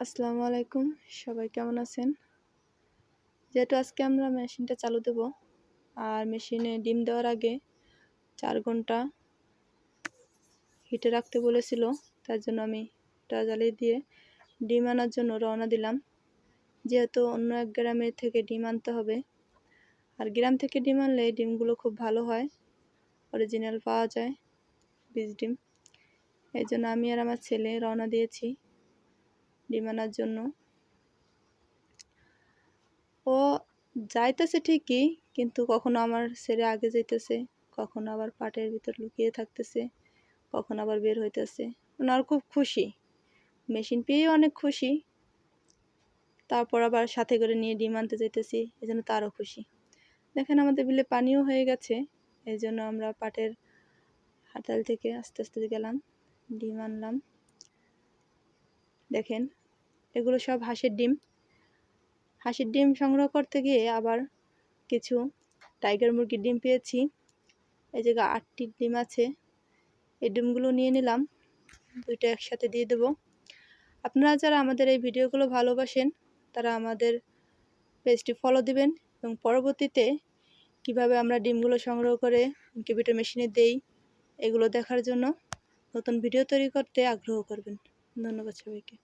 আসসালামু আলাইকুম। সবাই কেমন আছেন? যেহেতু আজকে আমরা মেশিনটা চালু দেব, আর মেশিনে ডিম দেওয়ার আগে 4 ঘন্টা হিটে রাখতে বলেছিল, তার জন্য আমি এটা জ্বালিয়ে দিয়ে ডিম আনার জন্য রওনা দিলাম। যেহেতু অন্য এক গ্রামে থেকে ডিম আনতে হবে, আর গ্রাম থেকে ডিম আনলে ডিমগুলো খুব ভালো হয়, অরিজিনাল পাওয়া যায় বীজ ডিম। এই জন্য আমি আর আমার ছেলে রওনা দিয়েছি ডিম আনার জন্য। ও যাইতেছে ঠিকই, কিন্তু কখনো আমার ছেলে আগে যাইতেছে, কখনো আবার পাটের ভিতর লুকিয়ে থাকতেছে, কখনো আবার বের হইতেছে। ওনার খুব খুশি, মেশিন পেয়ে অনেক খুশি। তারপর আবার সাথে করে নিয়ে ডিম আনতে যাইতেছি, এই জন্য তারও খুশি। দেখেন আমাদের বিলে পানিও হয়ে গেছে, এই জন্য আমরা পাটের হাতাল থেকে আস্তে আস্তে গেলাম, ডিম আনলাম। দেখেন এগুলো সব হাঁসের ডিম। হাঁসের ডিম সংগ্রহ করতে গিয়ে আবার কিছু টাইগার মুরগির ডিম পেয়েছি। এই জায়গায় 8টি ডিম আছে, এই ডিমগুলো নিয়ে নিলাম, দুইটা একসাথে দিয়ে দেব। আপনারা যারা আমাদের এই ভিডিওগুলো ভালোবাসেন তারা আমাদের পেজটি ফলো দিবেন, এবং পরবর্তীতে কিভাবে আমরা ডিমগুলো সংগ্রহ করে ইনকিউবেটর মেশিনে দেই এগুলো দেখার জন্য নতুন ভিডিও তৈরি করতে আগ্রহ করবেন। ধন্যবাদ সবাইকে।